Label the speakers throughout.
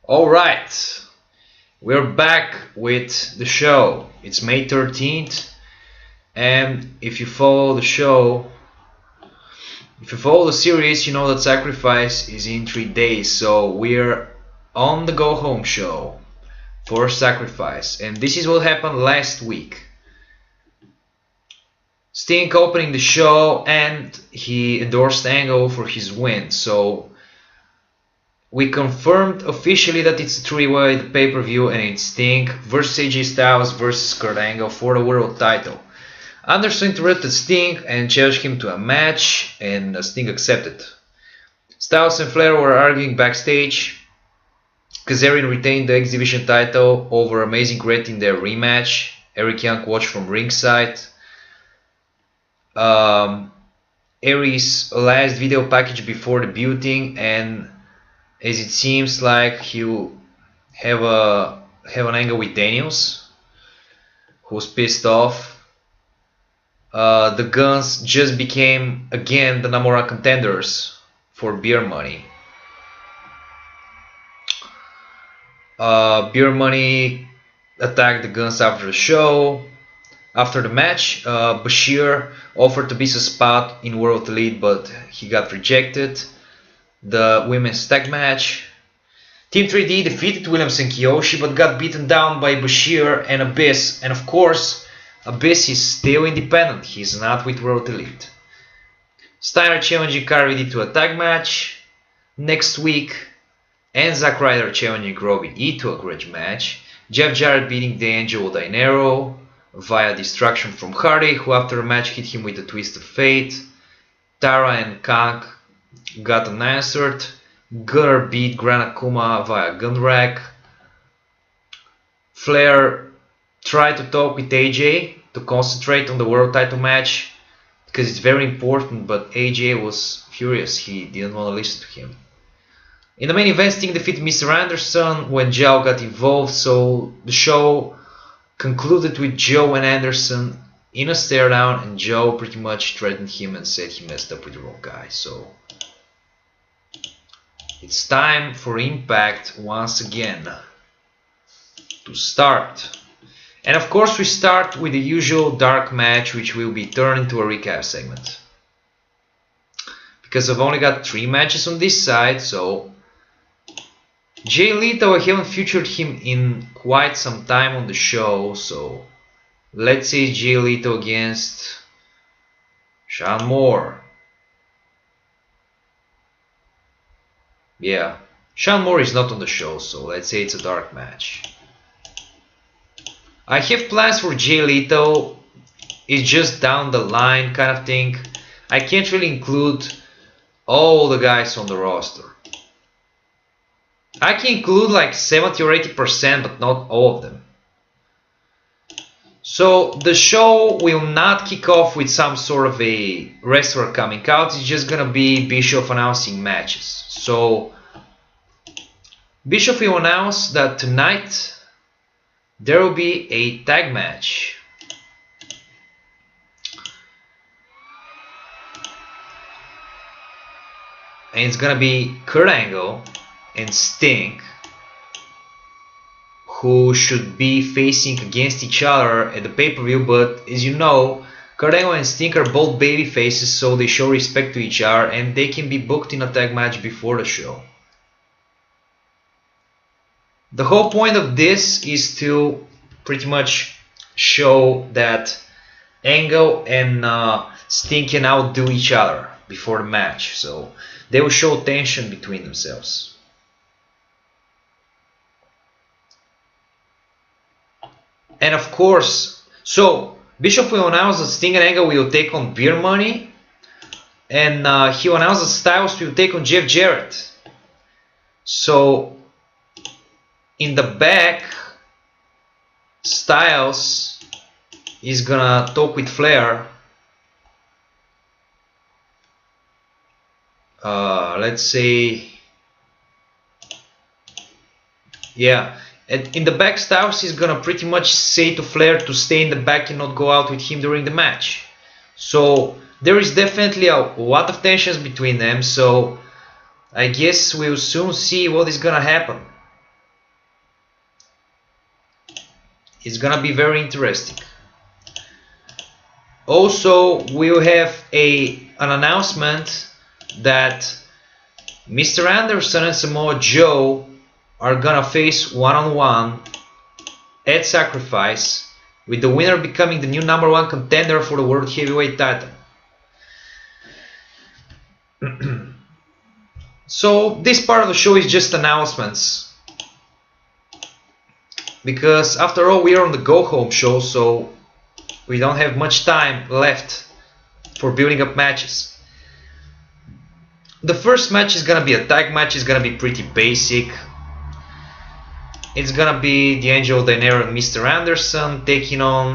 Speaker 1: Alright, we're back with the show. It's May 13th, and if you follow the show, if you follow the series, you know that Sacrifice is in 3 days. So we're on the Go Home show for Sacrifice, and this is what happened last week. Sting opening the show, and he endorsed Angle for his win. So we confirmed officially that it's a three-way pay-per-view, and it's Sting versus AJ Styles versus Kurt Angle for the world title. Anderson interrupted Sting and challenged him to a match, and Sting accepted. Styles and Flair were arguing backstage. Kazarian retained the X Division title over Amazing Red in their rematch. Eric Young watched from ringside. Aries' last video package before debuting, and as it seems like he'll have an angle with Daniels, who's pissed off. The Guns just became again the number one contenders for beer money. Beer Money attacked the Guns after the show. After the match, Bashir offered to be a spot in World Elite, but he got rejected. The women's tag match, Team 3D defeated Williams and Kiyoshi, but got beaten down by Bashir and Abyss. And of course, Abyss is still independent. He's not with World Elite. Steiner challenging Carvidi to a tag match next week, and Zack Ryder challenging Robbie E to a grudge match. Jeff Jarrett beating D'Angelo Dinero via distraction from Hardy, who after the match hit him with a twist of fate. Tara and Kang got unanswered. Gunner beat Gran Akuma via gun rack. Flair tried to talk with AJ to concentrate on the world title match because it's very important, but AJ was furious. He didn't want to listen to him. In the main event, Sting defeated Mr. Anderson when Joe got involved, so the show concluded with Joe and Anderson in a stare down, and Joe pretty much threatened him and said he messed up with the wrong guy. So it's time for Impact once again to start. And of course we start with the usual dark match, which will be turned into a recap segment. Because I've only got 3 matches on this side, so Jay Lethal, I haven't featured him in quite some time on the show, so let's say Jay Lethal against Sean Moore. Yeah, Sean Moore is not on the show, so let's say it's a dark match. I have plans for Jay Lethal. It's just down the line kind of thing. I can't really include all the guys on the roster. I can include like 70 or 80%, but not all of them. So the show will not kick off with some sort of a wrestler coming out. It's just gonna be Bischoff announcing matches. So Bischoff will announce that tonight there will be a tag match. And it's gonna be Kurt Angle and Sting, who should be facing against each other at the pay-per-view, but as you know, Kurt Angle and Sting are both baby faces, so they show respect to each other and they can be booked in a tag match before the show. The whole point of this is to pretty much show that Angle and Sting can outdo each other before the match, so they will show tension between themselves. And of course, so Bischoff will announce that Sting and Angle will take on Beer Money, and he will announce that Styles will take on Jeff Jarrett. So in the back, Styles is gonna talk with Flair. Let's say, yeah. And in the back, Styles is gonna pretty much say to Flair to stay in the back and not go out with him during the match. So there is definitely a lot of tensions between them. So I guess we'll soon see what is gonna happen. It's gonna be very interesting. Also, we'll have an announcement that Mr. Anderson and Samoa Joe are gonna face one-on-one at Sacrifice, with the winner becoming the new #1 contender for the World Heavyweight title. So this part of the show is just announcements, because after all we are on the go home show, so we don't have much time left for building up matches. The first match is gonna be a tag match. It's gonna be pretty basic. It's gonna be D'Angelo Dainero and Mr. Anderson taking on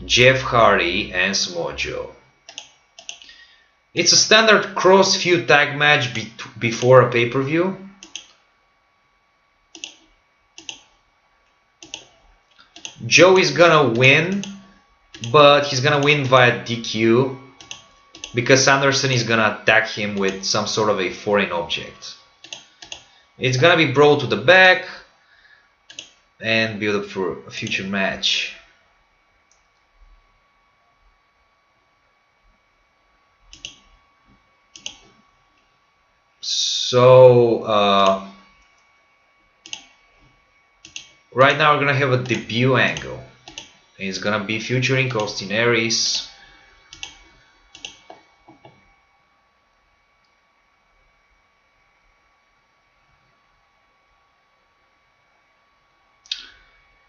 Speaker 1: Jeff Hardy and Samoa Joe. It's a standard cross-feud tag match before a pay-per-view. Joe is gonna win, but he's gonna win via DQ because Anderson is gonna attack him with some sort of a foreign object. It's gonna be brawl to the back and build up for a future match. So right now we're gonna have a debut angle. It's gonna be featuring Austin Aries.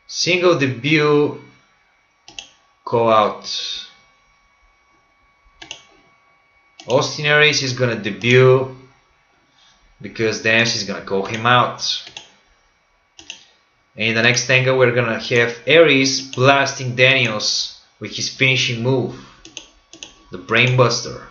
Speaker 1: Single debut call out. Austin Aries is gonna debut because Dance is gonna call him out. And in the next angle we're gonna have Aries blasting Daniels with his finishing move, the Brainbuster.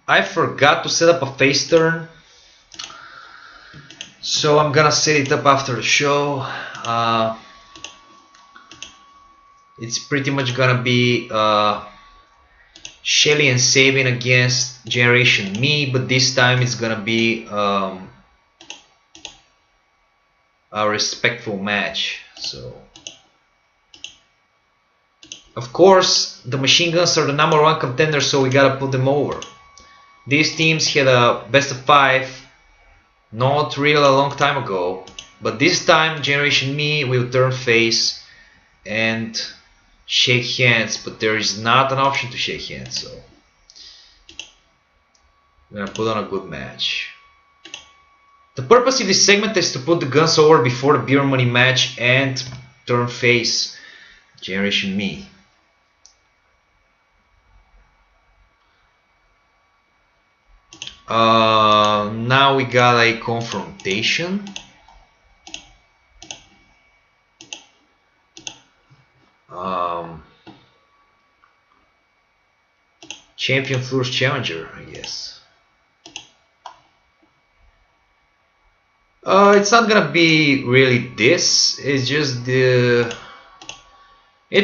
Speaker 1: I forgot to set up a face turn, so I'm gonna set it up after the show. It's pretty much gonna be Shelly and Sabin against Generation Me, but this time it's gonna be a respectful match. So, of course, the Machine Guns are the #1 contenders, so we gotta put them over. These teams had a best of 5 not real a long time ago, but this time Generation Me will turn face and shake hands, but there is not an option to shake hands, so we're gonna put on a good match. The purpose of this segment is to put the Guns over before the Beer Money match and turn face Generation Me. Now we got a confrontation. Champion Floor's Challenger, I guess. It's not gonna be really this. It's just it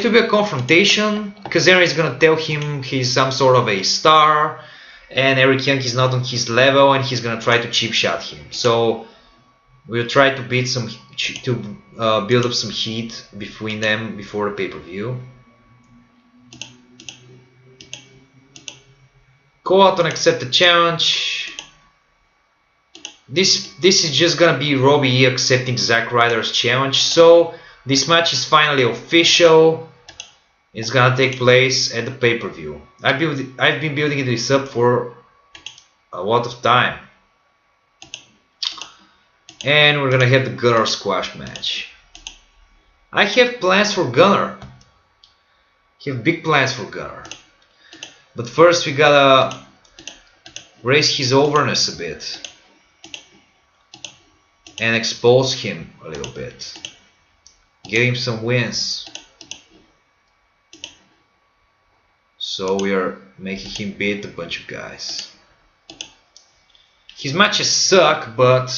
Speaker 1: will be a confrontation because Aaron is gonna tell him he's some sort of a star, and Eric Young is not on his level, and he's gonna try to cheap shot him. So we'll try to build up some heat between them before the pay-per-view. Call out and accept the challenge. This is just gonna be Robbie E accepting Zack Ryder's challenge. So this match is finally official. It's gonna take place at the pay-per-view. I've been building this up for a lot of time. And we're gonna have the Gunner squash match. I have plans for Gunner. I have big plans for Gunner. But first we gotta raise his overness a bit and expose him a little bit. Get him some wins. So we are making him beat a bunch of guys. His matches suck, but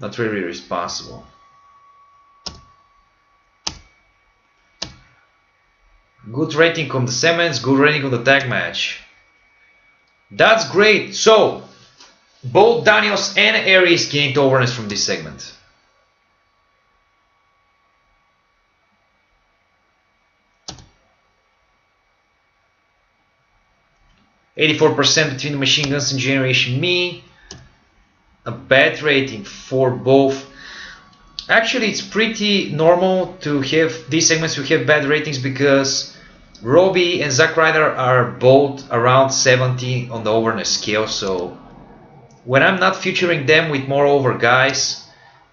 Speaker 1: not really responsible. Good rating on the segments, good rating on the tag match. That's great. So, both Daniels and Aries gained awareness from this segment. %84 between the Machine Guns and Generation Me. A bad rating for both. Actually, it's pretty normal to have these segments to have bad ratings because Robbie and Zack Ryder are both around 70 on the overness scale. So when I'm not featuring them with more over guys,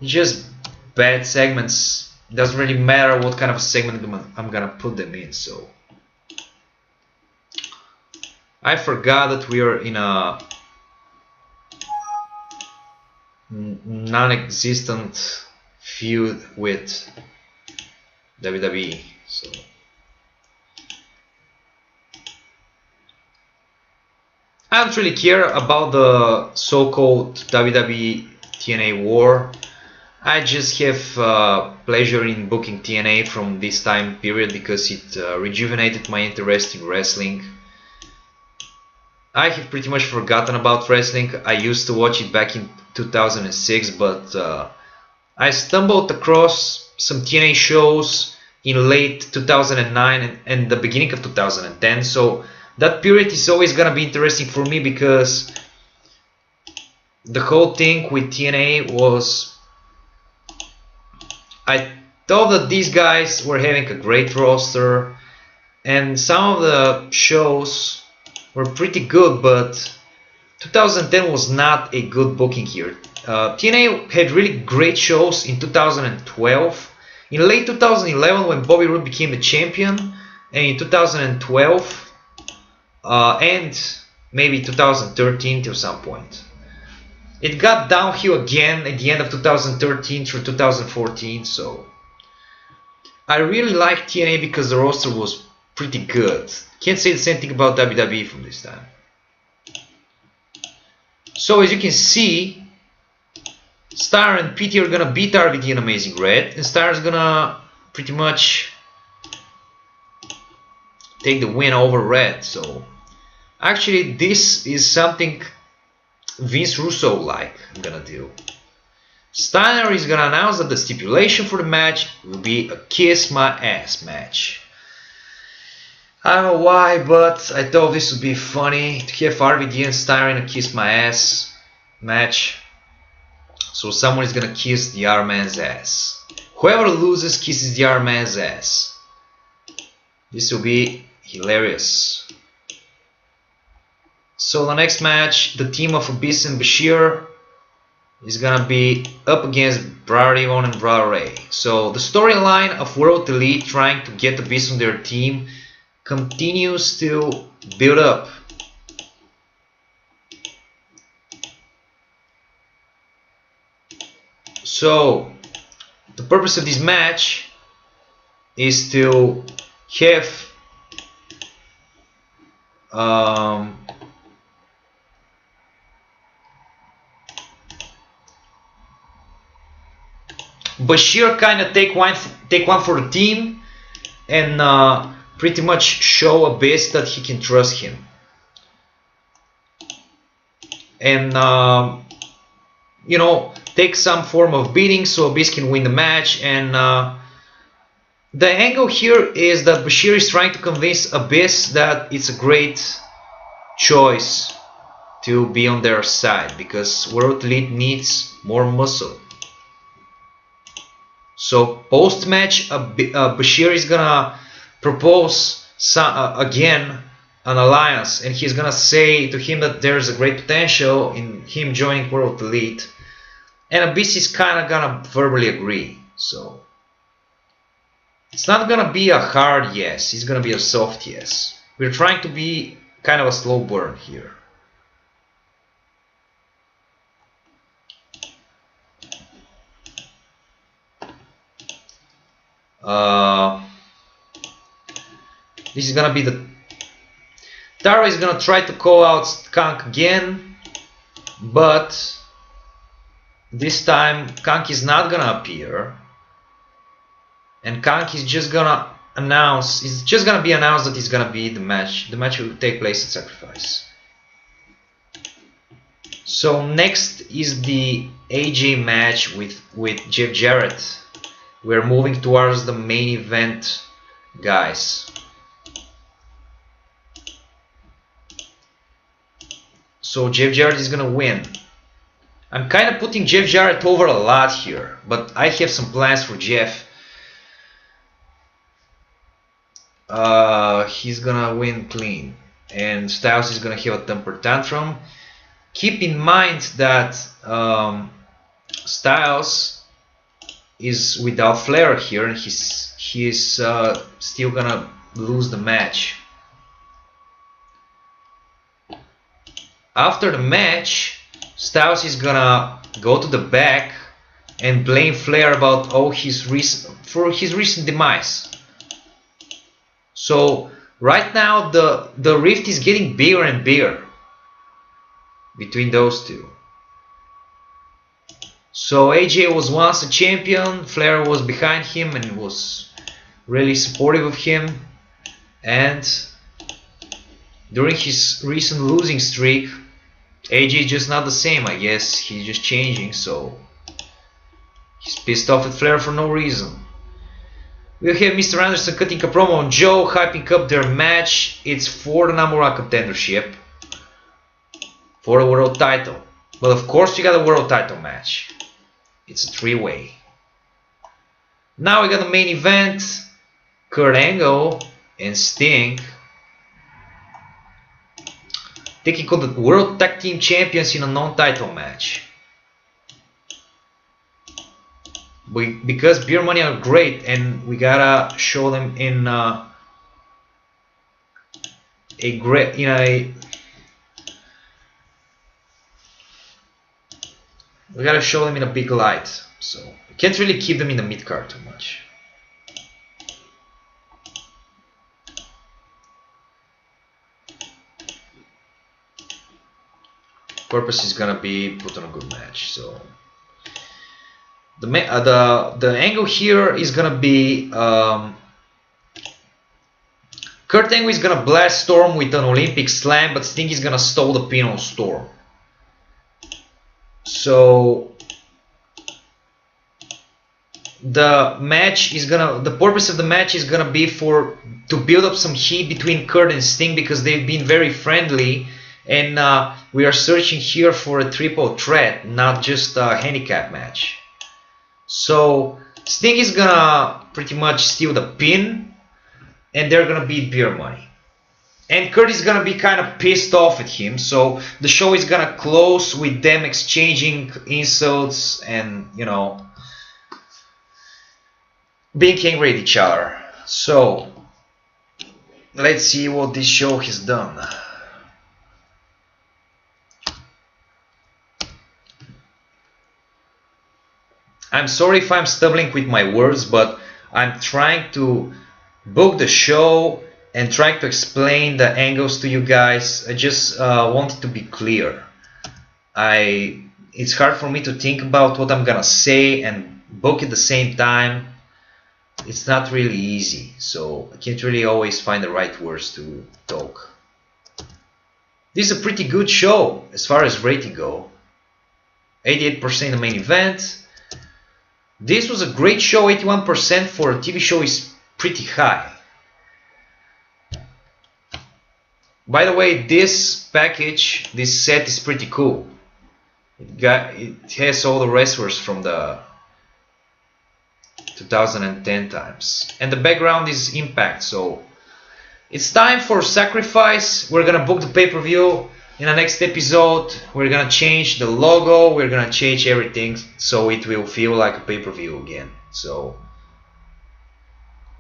Speaker 1: it's just bad segments. It doesn't really matter what kind of a segment I'm gonna put them in. So I forgot that we are in a non-existent feud with WWE. So I don't really care about the so-called WWE TNA war. I just have pleasure in booking TNA from this time period because it rejuvenated my interest in wrestling. I have pretty much forgotten about wrestling. I used to watch it back in 2006, but I stumbled across some TNA shows in late 2009 and the beginning of 2010. So that period is always gonna be interesting for me because the whole thing with TNA was, I thought that these guys were having a great roster and some of the shows were pretty good, but 2010 was not a good booking year. TNA had really great shows in 2012. In late 2011 when Bobby Roode became the champion, and in 2012 and maybe 2013 till some point. It got downhill again at the end of 2013 through 2014, so I really liked TNA because the roster was pretty good. Can't say the same thing about WWE from this time. So as you can see, Star and PT are gonna beat RVD and Amazing Red, and Star's gonna pretty much take the win over Red. So actually this is something Vince Russo I'm gonna do. Steiner is gonna announce that the stipulation for the match will be a kiss my ass match. I don't know why, but I thought this would be funny to have RVD and Steiner in a kiss my ass match. So someone is gonna kiss the R-Man's ass. Whoever loses kisses the R-Man's ass. This will be hilarious. So the next match, the team of Abyss and Bashir is gonna be up against Brother Devon and Brother Ray. So the storyline of World Elite trying to get Abyss on their team continues to build up. So the purpose of this match is to have Bashir kind of take one for the team and pretty much show Abyss that he can trust him. And you know, take some form of beating so Abyss can win the match. And the angle here is that Bashir is trying to convince Abyss that it's a great choice to be on their side because World Elite needs more muscle. So post-match, Bashir is gonna propose again an alliance, and he's gonna say to him that there's a great potential in him joining World Elite, and Abyss is kind of gonna verbally agree. So it's not gonna be a hard yes, it's gonna be a soft yes. We're trying to be kind of a slow burn here. This is gonna be the Tara is gonna try to call out Kank again, but this time Kank is not gonna appear, and Kank is just gonna announced, it's just gonna be announced that it's gonna be the match. The match will take place at Sacrifice. So next is the AJ match with Jeff Jarrett. We're moving towards the main event, guys. So Jeff Jarrett is gonna win. I'm kind of putting Jeff Jarrett over a lot here, but I have some plans for Jeff. He's gonna win clean, and Styles is gonna have a temper tantrum. Keep in mind that Styles is without Flair here, and he's still gonna lose the match. After the match, Styles is gonna go to the back and blame Flair about his recent demise. So right now the rift is getting bigger and bigger between those two. So AJ was once a champion, Flair was behind him and was really supportive of him, and during his recent losing streak, AJ is just not the same, I guess. He's just changing, so he's pissed off at Flair for no reason. We'll have Mr. Anderson cutting a promo on Joe, hyping up their match. It's for the number one contendership, for the world title. But of course we got a world title match. It's a three-way. Now we got the main event. Kurt Angle and Sting taking on the World Tag Team Champions in a non-title match. Because Beer Money are great, and we gotta show them in we gotta show them in a big light. So we can't really keep them in the mid card too much. Purpose is gonna be put on a good match. So the angle here is gonna be Kurt Angle is gonna blast Storm with an Olympic Slam, but Sting is gonna stall the pin on Storm. So the purpose of the match is gonna be to build up some heat between Kurt and Sting, because they've been very friendly, and we are searching here for a triple threat, not just a handicap match. So Sting is gonna pretty much steal the pin, and they're gonna beat Beer Money. And Kurt is gonna be kind of pissed off at him, so the show is gonna close with them exchanging insults and, you know, being angry at each other. So let's see what this show has done. I'm sorry if I'm stumbling with my words, but I'm trying to book the show and trying to explain the angles to you guys. I just wanted to be clear. It's hard for me to think about what I'm gonna say and book at the same time. It's not really easy, so I can't really always find the right words to talk. This is a pretty good show as far as rating go. 88% the main event. This was a great show. 81% for a TV show is pretty high. By the way, this package, this set is pretty cool. It has all the wrestlers from the 2010 times, and the background is Impact. So it's time for Sacrifice. We're gonna book the pay-per-view. In the next episode, we're gonna change the logo, we're gonna change everything so it will feel like a pay-per-view again. So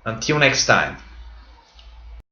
Speaker 1: until next time.